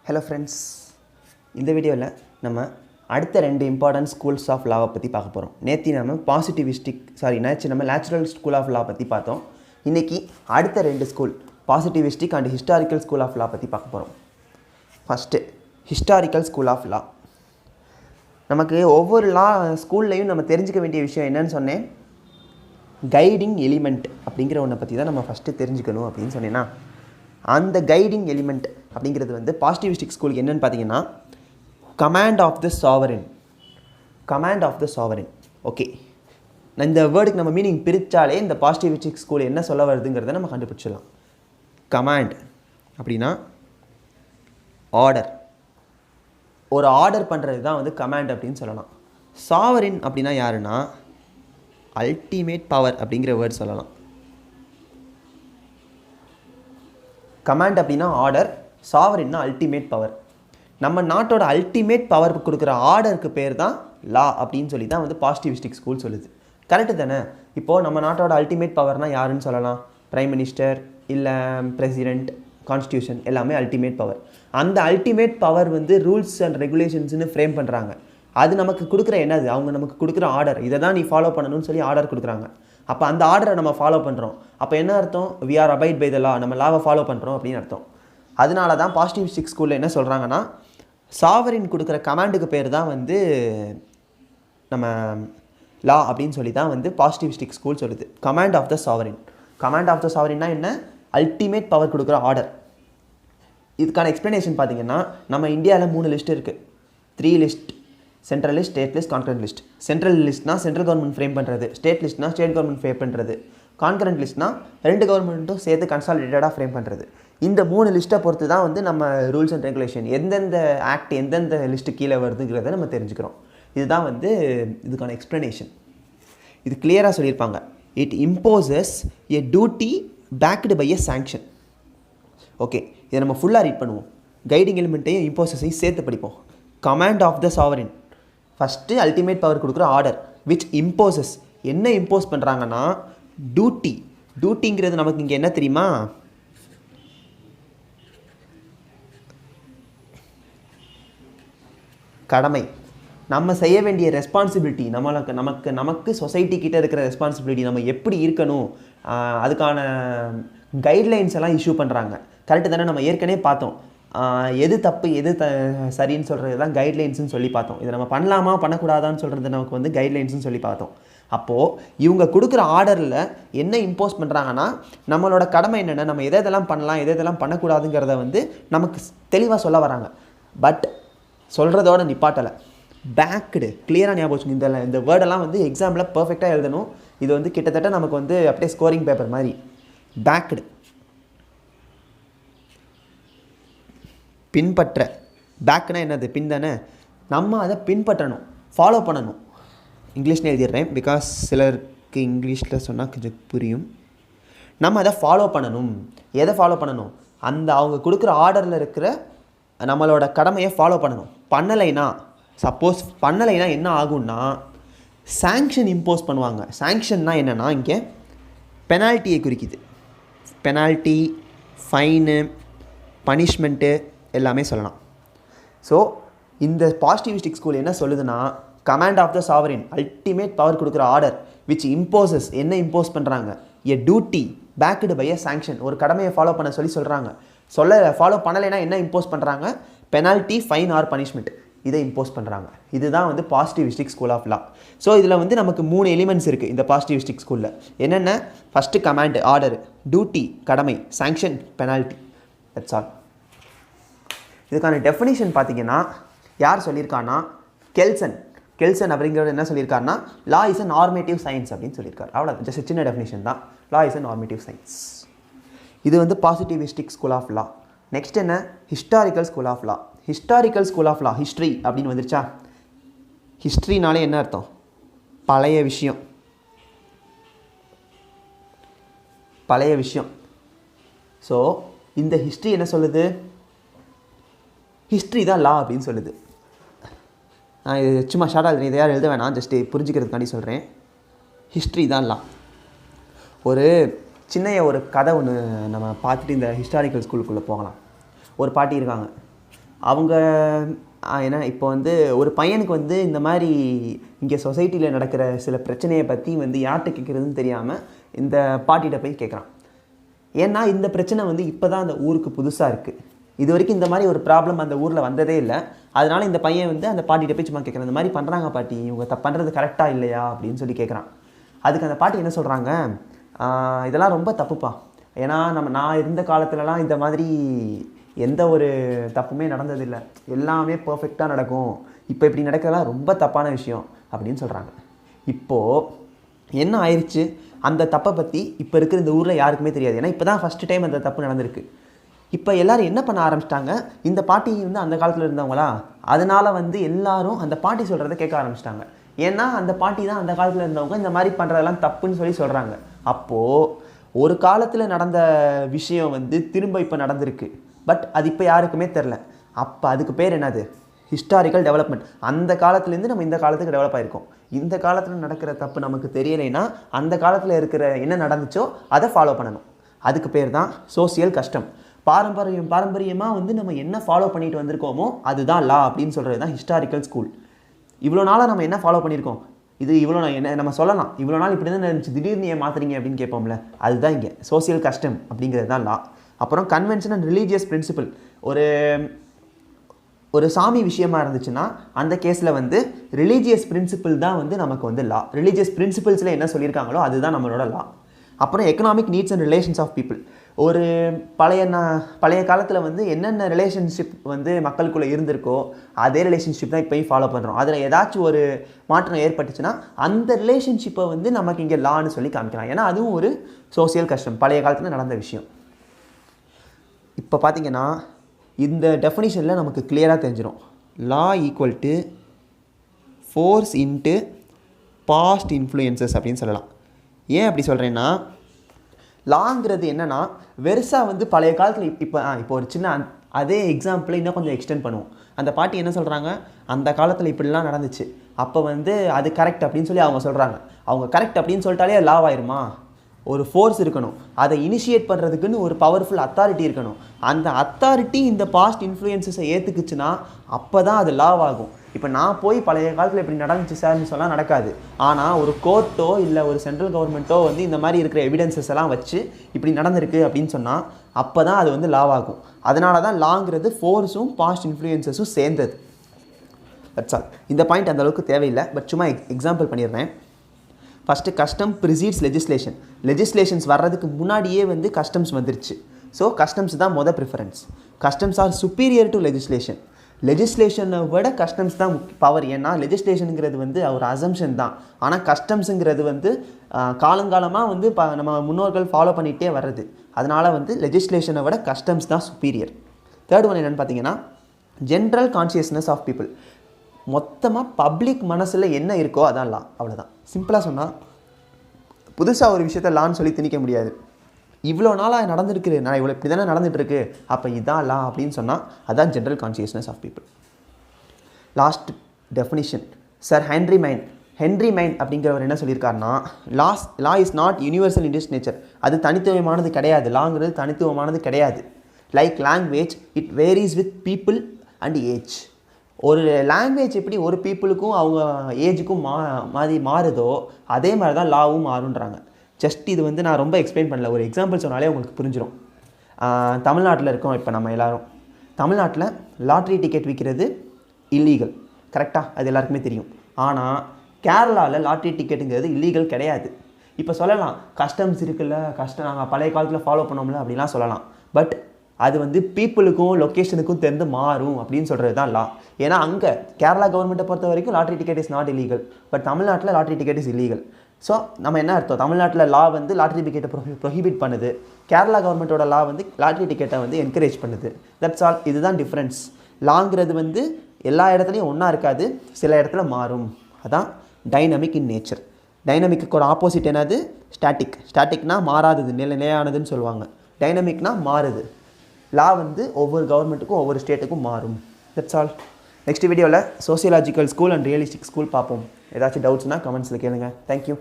Hello friends, இந்த வீடியோவில் நம்ம அடுத்த ரெண்டு இம்பார்ட்டன்ட் ஸ்கூல்ஸ் ஆஃப் லாவை பற்றி பார்க்க போகிறோம். நேற்று நம்ம நம்ம நேச்சுரல் ஸ்கூல் ஆஃப் லா பற்றி பார்த்தோம். இன்றைக்கி அடுத்த ரெண்டு school positivistic and historical school of law பற்றி பார்க்க போகிறோம். First historical school of law. நமக்கு ஒவ்வொரு லா ஸ்கூல்லையும் நம்ம தெரிஞ்சுக்க வேண்டிய விஷயம் என்னன்னு சொன்னேன், கைடிங் எலிமெண்ட் அப்படிங்கிற ஒன்றை பற்றி தான் நம்ம ஃபஸ்ட்டு தெரிஞ்சுக்கணும் அப்படின்னு சொன்னேன்னா, அந்த கைடிங் எலிமெண்ட் அப்படிங்கிறது வந்து பாசிட்டிவிஸ்டிக் ஸ்கூலுக்கு என்னென்னு பார்த்தீங்கன்னா command of the sovereign. Okay, இந்த வேர்டுக்கு நம்ம மீனிங் பிரித்தாலே இந்த பாசிட்டிவிஸ்டிக் ஸ்கூல் என்ன சொல்ல வருதுங்கிறத நம்ம கண்டுபிடிச்சிடலாம். கமாண்ட் அப்படின்னா ஆர்டர், ஒரு ஆர்டர் பண்ணுறது தான் வந்து கமாண்ட் அப்படின்னு சொல்லலாம். சாவரின் அப்படின்னா யாருன்னா அல்டிமேட் பவர் அப்படிங்கிற வேர்ட் சொல்லலாம். கமாண்ட் அப்படின்னா ஆர்டர், சாவரின்னா அல்டிமேட் பவர். நம்ம நாட்டோட அல்டிமேட் பவர் கொடுக்குற ஆர்டருக்கு பேர் தான் லா அப்படின்னு சொல்லி தான் வந்து பாசிட்டிவிஸ்டிக் ஸ்கூல் சொல்லுது. கரெக்டு தானே? இப்போது நம்ம நாட்டோட அல்டிமேட் பவர்னால் யாருன்னு சொல்லலாம்? பிரைம் மினிஸ்டர், இல்லை பிரசிடெண்ட், கான்ஸ்டியூஷன், எல்லாமே அல்டிமேட் பவர். அந்த அல்டிமேட் பவர் வந்து ரூல்ஸ் அண்ட் ரெகுலேஷன்ஸ்னு ஃப்ரேம் பண்ணுறாங்க. அது நமக்கு கொடுக்குற என்னது? அவங்க நமக்கு கொடுக்குற ஆர்டர், இதை தான் நீ ஃபாலோ பண்ணணும்னு சொல்லி ஆர்டர் கொடுக்குறாங்க. அப்போ அந்த ஆர்டரை நம்ம ஃபாலோ பண்ணுறோம். அப்போ என்ன அர்த்தம்? We are abide by the law, நம்ம லாவை ஃபாலோ பண்ணுறோம் அப்படின்னு அர்த்தம். அதனால தான் பாசிட்டிவிஸ்டிக் ஸ்கூலில் என்ன சொல்கிறாங்கன்னா, சாவரின் கொடுக்குற கமாண்டுக்கு பேர் தான் வந்து நம்ம லா அப்படின்னு சொல்லி தான் வந்து பாசிட்டிவிஸ்டிக் ஸ்கூல் சொல்லுது. Command of the sovereign. Command of the சாவரின்னா என்ன? அல்டிமேட் பவர் கொடுக்குற ஆர்டர். இதுக்கான எக்ஸ்ப்ளனேஷன் பார்த்தீங்கன்னா, நம்ம இந்தியாவில் 3 லிஸ்ட் இருக்குது. 3 list: central list, state list, concurrent list. Central லிஸ்ட்னா சென்ட்ரல் கவர்மெண்ட் ஃப்ரேம் பண்ணுறது, ஸ்டேட் லிஸ்ட்னா ஸ்டேட் கவர்மெண்ட் ஃப்ரேம் பண்ணுறது, கான்கரண்ட் லிஸ்ட்னா 2 கவர்மெண்ட்டும் சேர்த்து கன்சாலிடேட்டடாக ஃப்ரேம் பண்ணுறது. இந்த 3 லிஸ்ட்டை பொறுத்து தான் வந்து நம்ம ரூல்ஸ் அண்ட் ரெகுலேஷன் எந்தெந்த ஆக்ட் எந்தெந்த லிஸ்ட்டு கீழே வருதுங்கிறத நம்ம தெரிஞ்சுக்கிறோம். இதுதான் வந்து இதுக்கான எக்ஸ்ப்ளனேஷன். இது கிளியராக சொல்லியிருப்பாங்க. It imposes a duty backed by a sanction. Okay, இதை நம்ம ஃபுல்லாக ரீட் பண்ணுவோம். கைடிங் எலிமெண்ட்டையும் இம்போசஸையும் சேர்த்து படிப்போம். Command of the sovereign, first ultimate power கொடுக்குற ஆர்டர், விச் இம்போசஸ், என்ன இம்போஸ் பண்ணுறாங்கன்னா டியூட்டி. டியூட்டிங்கிறது நமக்கு இங்கே என்ன தெரியுமா? கடமை, நம்ம செய்ய வேண்டிய ரெஸ்பான்சிபிலிட்டி, நமக்கு சொசைட்டி கிட்டே இருக்கிற ரெஸ்பான்சிபிலிட்டி, நம்ம எப்படி இருக்கணும், அதுக்கான கைட்லைன்ஸ் எல்லாம் இஷ்யூ பண்ணுறாங்க. கரெக்டு தானே? நம்ம ஏற்கனவே பார்த்தோம், எது தப்பு எது சரின்னு சொல்கிறது தான் கைட்லைன்ஸ்னு சொல்லி பார்த்தோம். இதை நம்ம பண்ணலாமா பண்ணக்கூடாதான்னு சொல்கிறது நமக்கு வந்து கைட்லைன்ஸ்னு சொல்லி பார்த்தோம். அப்போது இவங்க கொடுக்குற ஆர்டரில் என்ன இம்போஸ் பண்ணுறாங்கன்னா, நம்மளோட கடமை என்னென்ன, நம்ம எதெல்லாம் பண்ணலாம் எதெல்லாம் பண்ணக்கூடாதுங்கிறத வந்து நமக்கு தெளிவாக சொல்ல வராங்க. பட் சொல்கிறதோட நிப்பாட்டலை, பேக்குடு. கிளியராக ஞாபகம் வச்சுக்கோங்க. இந்த வேர்டெல்லாம் வந்து எக்ஸாமில் பர்ஃபெக்டாக எழுதணும். இது வந்து கிட்டத்தட்ட நமக்கு வந்து அப்படியே ஸ்கோரிங் பேப்பர் மாதிரி. பேக்குடு, பின்பற்ற. பேக்குனா என்னது? பின் தானே. நம்ம அதை பின்பற்றணும், ஃபாலோ பண்ணணும். இங்கிலீஷ்னு எழுதிடுறேன், பிகாஸ் சிலருக்கு இங்கிலீஷில் சொன்னால் கொஞ்சம் புரியும். நம்ம அதை ஃபாலோ பண்ணணும். எதை ஃபாலோ பண்ணணும்? அந்த அவங்க கொடுக்குற ஆர்டரில் இருக்கிற நம்மளோட கடமையை ஃபாலோ பண்ணணும். சப்போஸ் பண்ணலைன்னா என்ன ஆகும்னா சாங்ஷன் இம்போஸ் பண்ணுவாங்க. சாங்ஷன்னா என்னென்னா இங்கே பெனால்ட்டியை குறிக்குது. பெனால்ட்டி, ஃபைனு, பனிஷ்மெண்ட்டு எல்லாமே சொல்லலாம். ஸோ இந்த பாசிட்டிவிஸ்டிக் ஸ்கூல் என்ன சொல்லுதுன்னா, command of the sovereign, ultimate power கொடுக்குற ஆர்டர், விச் இம்போசஸ், என்ன இம்போஸ் பண்ணுறாங்க, a duty backed by a sanction, ஒரு கடமையை ஃபாலோ பண்ண சொல்கிறாங்க. ஃபாலோ பண்ணலைன்னா என்ன இம்போஸ் பண்ணுறாங்க? பெனால்ட்டி, ஃபைன் ஆர் பனிஷ்மெண்ட், இதை இம்போஸ் பண்ணுறாங்க. இதுதான் வந்து positivistic school of law. So இதில் வந்து நமக்கு 3 எலிமெண்ட்ஸ் இருக்குது இந்த பாசிட்டிவிஸ்டிக் ஸ்கூலில். என்னென்ன? ஃபஸ்ட்டு கமாண்ட், ஆர்டர்; டியூட்டி, கடமை; சாங்ஷன், பெனால்ட்டி. That's all. இதுக்கான டெஃபினிஷன் பார்த்தீங்கன்னா யார் சொல்லியிருக்கான்னா கெல்சன் அப்படிங்கிறது என்ன சொல்லியிருக்காருன்னா, law is a normative science அப்படின்னு சொல்லியிருக்காரு. அவ்வளோ, ஜஸ்ட் சின்ன டெஃபினிஷன் தான். Law is a normative science. இது வந்து positivistic school of law. Next என்ன? Historical school of law. Historical school of law, history அப்படின்னு வந்துருச்சா? ஹிஸ்ட்ரினாலே என்ன அர்த்தம்? பழைய விஷயம். ஸோ இந்த ஹிஸ்ட்ரி என்ன சொல்லுது? ஹிஸ்ட்ரி தான் லா அப்படின்னு சொல்லுது. நான் இது சும்மா ஷார்ட்டாக இதை யாரும் எழுத வேணாம், ஜஸ்ட்டு புரிஞ்சுக்கிறதுக்காண்டி சொல்கிறேன். ஹிஸ்ட்ரி தான் லா. ஒரு ஒரு கதை ஒன்று நம்ம பார்த்துட்டு இந்த ஹிஸ்டாரிக்கல் ஸ்கூலுக்குள்ளே போகலாம். ஒரு பாட்டி இருக்காங்க. அவங்க ஏன்னா இப்போ வந்து ஒரு பையனுக்கு வந்து இந்த மாதிரி இங்கே சொசைட்டியில் நடக்கிற சில பிரச்சனையை பற்றி வந்து யார்கிட்ட கேட்குறதுன்னு தெரியாமல் இந்த பாட்டிகிட்ட போய் கேட்குறான். ஏன்னா இந்த பிரச்சனை வந்து இப்போ தான் அந்த ஊருக்கு புதுசாக இருக்குது. இது வரைக்கும் இந்த மாதிரி ஒரு ப்ராப்ளம் அந்த ஊரில் வந்ததே இல்லை. அதனால் இந்த பையன் வந்து அந்த பாட்டிகிட்ட போய் சும்மா கேட்குறான், இந்த மாதிரி பண்ணுறாங்க பாட்டி, இவங்க பண்ணுறது கரெக்டாக இல்லையா அப்படின்னு சொல்லி கேட்குறான். அதுக்கு அந்த பாட்டி என்ன சொல்கிறாங்க, இதெல்லாம் ரொம்ப தப்புப்பா. ஏன்னா நான் இருந்த காலத்துலலாம் இந்த மாதிரி எந்த ஒரு தப்புமே நடந்ததில்லை, எல்லாமே பர்ஃபெக்டாக நடக்கும். இப்போ இப்படி நடக்கிறதெல்லாம் ரொம்ப தப்பான விஷயம் அப்படின்னு சொல்கிறாங்க. இப்போது என்ன ஆயிடுச்சு, அந்த தப்பை பற்றி இப்போ இருக்கிற இந்த ஊரில் யாருக்குமே தெரியாது. ஏன்னா இப்போ தான் ஃபஸ்ட்டு டைம் அந்த தப்பு நடந்திருக்கு. இப்போ எல்லோரும் என்ன பண்ண ஆரம்பிச்சிட்டாங்க, இந்த பாட்டி வந்து அந்த காலத்தில் இருந்தவங்களா, அதனால் வந்து எல்லோரும் அந்த பாட்டி சொல்கிறத கேட்க ஆரம்பிச்சிட்டாங்க. ஏன்னா அந்த பாட்டி தான் அந்த காலத்தில் இருந்தவங்க, இந்த மாதிரி பண்ணுறதெல்லாம் தப்புன்னு சொல்லி சொல்கிறாங்க. அப்போது ஒரு காலத்தில் நடந்த விஷயம் வந்து திரும்ப இப்போ நடந்திருக்கு. பட் அது இப்போ யாருக்குமே தெரில. அப்போ அதுக்கு பேர் என்னது, ஹிஸ்டாரிக்கல் டெவலப்மெண்ட். அந்த காலத்துலேருந்து நம்ம இந்த காலத்துக்கு டெவலப் ஆகிருக்கோம். இந்த காலத்தில் நடக்கிற தப்பு நமக்கு தெரியலைன்னா அந்த காலத்தில் இருக்கிற என்ன நடந்துச்சோ அதை ஃபாலோ பண்ணணும். அதுக்கு பேர் தான் சோசியல் கஸ்டம். பாரம்பரியமாக வந்து நம்ம என்ன ஃபாலோ பண்ணிட்டு வந்திருக்கோமோ அதுதான் லா அப்படின்னு சொல்கிறது தான் ஹிஸ்டாரிக்கல் ஸ்கூல். இவ்வளோ நாளாக நம்ம என்ன ஃபாலோ பண்ணியிருக்கோம், இது இவ்வளோ என்ன நம்ம சொல்லலாம், இவ்வளோ நாள் இப்படி தான் இருந்துச்சு, திடீர்னு ஏன் மாற்றுறீங்க அப்படின்னு கேட்போம்ல, அதுதான் இங்கே சோசியல் கஸ்டம் அப்படிங்கிறது தான் லா. அப்புறம் கன்வென்ஷன் அண்ட் ரிலீஜியஸ் பிரின்சிபல். ஒரு சாமி விஷயமா இருந்துச்சுன்னா அந்த கேஸில் வந்து ரிலீஜியஸ் பிரின்சிபிள் தான் வந்து நமக்கு வந்து லா. ரிலீஜியஸ் பிரின்சிபிள்ஸில் என்ன சொல்லியிருக்காங்களோ அதுதான் நம்மளோட லா. அப்புறம் economic needs and relations of people. ஒரு பழைய காலத்தில் வந்து என்னென்ன ரிலேஷன்ஷிப் வந்து மக்களுக்குள்ளே இருந்திருக்கோ அதே ரிலேஷன்ஷிப் தான் இப்போயும் ஃபாலோ பண்ணுறோம். அதில் ஏதாச்சும் ஒரு மாற்றம் ஏற்பட்டுச்சுன்னா அந்த ரிலேஷன்ஷிப்பை வந்து நமக்கு இங்கே லான்னு சொல்லி காமிக்கலாம். ஏன்னா அதுவும் ஒரு சோசியல் கஷ்டம், பழைய காலத்தில் நடந்த விஷயம். இப்போ பார்த்திங்கன்னா இந்த டெஃபினிஷனில் நமக்கு கிளியராக தெரிஞ்சிடும். Law equal to force into past influences அப்படின்னு சொல்லலாம். ஏன் அப்படி சொல்கிறேன்னா, லாங்கிறது என்னென்னா வெறுசாக வந்து பழைய காலத்தில் இப்போ ஒரு சின்ன அதே எக்ஸாம்பிள் இன்னும் கொஞ்சம் எக்ஸ்டெண்ட் பண்ணுவோம். அந்த பாட்டி என்ன சொல்கிறாங்க, அந்த காலத்தில் இப்படிலாம் நடந்துச்சு, அப்போ வந்து அது கரெக்ட் அப்படின்னு சொல்லி அவங்க சொல்கிறாங்க. அவங்க கரெக்ட் அப்படின்னு சொல்லிட்டாலே லாவ் ஆயிருமா? ஒரு ஃபோர்ஸ் இருக்கணும், அதை இனிஷியேட் பண்ணுறதுக்குன்னு ஒரு பவர்ஃபுல் அத்தாரிட்டி இருக்கணும். அந்த அத்தாரிட்டி இந்த பாஸ்ட் இன்ஃப்ளூயன்ஸஸை ஏற்றுக்குச்சுன்னா அப்போ தான் அது லாவ் ஆகும். இப்போ நான் போய் பழைய காலத்தில் இப்படி நடந்துச்சு சார்னு சொன்னால் நடக்காது. ஆனால் ஒரு கோர்ட்டோ இல்லை ஒரு சென்ட்ரல் கவர்மெண்ட்டோ வந்து இந்த மாதிரி இருக்கிற எவிடன்சஸ் எல்லாம் வச்சு இப்படி நடந்திருக்கு அப்படின்னு சொன்னால் அப்போ தான் அது வந்து லாவ் ஆகும். அதனால தான் லாங்கிறது ஃபோர்ஸும் பாஸ்ட் இன்ஃப்ளூயன்சஸும் சேர்ந்தது. That's all. இந்த பாயிண்ட் அந்த அளவுக்கு தேவையில்லை, பட் சும்மா எக்ஸாம்பிள் பண்ணிடுறேன். First custom precedes legislation. Legislations வர்றதுக்கு முன்னாடியே வந்து கஸ்டம்ஸ் வந்துருச்சு. ஸோ கஸ்டம்ஸ் தான் மொதல் preference. Customs are superior to legislation. லெஜிஸ்லேஷனை விட கஸ்டம்ஸ் தான் பவர். ஏன்னா லெஜிஸ்லேஷனுங்கிறது வந்து ஒரு அசம்ஷன் தான். ஆனால் கஸ்டம்ஸுங்கிறது வந்து காலங்காலமாக வந்து நம்ம முன்னோர்கள் ஃபாலோ பண்ணிகிட்டே வர்றது. அதனால் வந்து லெஜிஸ்லேஷனை விட கஸ்டம்ஸ் தான் சுப்பீரியர். தேர்ட் ஒன் என்னென்னு பார்த்தீங்கன்னா ஜென்ரல் கான்ஷியஸ்னஸ் ஆஃப் பீப்புள். மொத்தமாக பப்ளிக் மனசில் என்ன இருக்கோ அதான் லா. அவ்வளோதான். சிம்பிளாக சொன்னால் புதுசாக ஒரு விஷயத்த லான்னு சொல்லி திணிக்க முடியாது. இவ்வளோ நாளாக நடந்துருக்கு, நான் இவ்வளோ இப்படி தானே நடந்துகிட்ருக்கு, அப்போ இதான் லா அப்படின்னு சொன்னால் அதான் general consciousness of people. Last definition sir Henry Maine அப்படிங்கிறவர் என்ன சொல்லியிருக்காருன்னா, law is not universal in its nature. அது தனித்துவமானது கிடையாது. லாங்கிறது தனித்துவமானது கிடையாது. Like language it varies with people and age. ஒரு லாங்குவேஜ் எப்படி ஒரு பீப்புளுக்கும் அவங்க ஏஜுக்கும் மாறுதோ அதே மாதிரி தான் லாவும் மாறுன்றாங்க. ஜஸ்ட் இது வந்து நான் ரொம்ப எக்ஸ்பிளைன் பண்ணல, ஒரு எக்ஸாம்பிள் சொன்னாலே உங்களுக்கு புரிஞ்சிடும். தமிழ்நாட்டில் இருக்கோம் இப்போ நம்ம எல்லோரும். தமிழ்நாட்டில் லாட்ரி டிக்கெட் விற்கிறது இல்லீகல், கரெக்டாக? அது எல்லாருக்குமே தெரியும். ஆனால் கேரளாவில் லாட்ரி டிக்கெட்டுங்கிறது இல்லீகல் கிடையாது. இப்போ சொல்லலாம் கஸ்டம்ஸ் இருக்குல்ல, நாங்கள் பழைய காலத்தில் ஃபாலோ பண்ணோம்ல அப்படிலாம் சொல்லலாம். பட் அது வந்து பீப்புளுக்கும் லொக்கேஷனுக்கும் தெரிந்து மாறும் அப்படின்னு சொல்கிறது தான் லா. ஏன்னா அங்கே கேரளா கவர்மெண்ட்டை பொறுத்த வரைக்கும் lottery ticket is not illegal, but தமிழ்நாட்டில் lottery ticket is illegal. So நம்ம என்ன அர்த்தம், தமிழ்நாட்டில் லா வந்து லாட்ரி டிக்கெட்டை ப்ரொஹிபிட் பண்ணுது, கேரளா கவர்மெண்ட்டோட லா வந்து லாட்ரி டிக்கெட்டை வந்து என்கரேஜ் பண்ணுது. That's all. இதுதான் டிஃப்ரென்ஸ். லாங்கிறது வந்து எல்லா இடத்துலையும் ஒன்றா இருக்காது, சில இடத்துல மாறும். அதான் டைனமிக் இன் நேச்சர். டைனமிக்கோட ஆப்போசிட் என்னது? ஸ்டாட்டிக்னா மாறாதது, நிலையானதுன்னு சொல்லுவாங்க. டைனமிக்னா மாறுது. லா வந்து ஒவ்வொரு கவர்மெண்ட்டுக்கும் ஒவ்வொரு ஸ்டேட்டுக்கும் மாறும். That's all. நெக்ஸ்ட் வீடியோவில் sociological school and realistic school பார்ப்போம். ஏதாச்சும் டவுட்ஸ்னால் கமெண்ட்ஸில் கேளுங்க. தேங்க்யூ.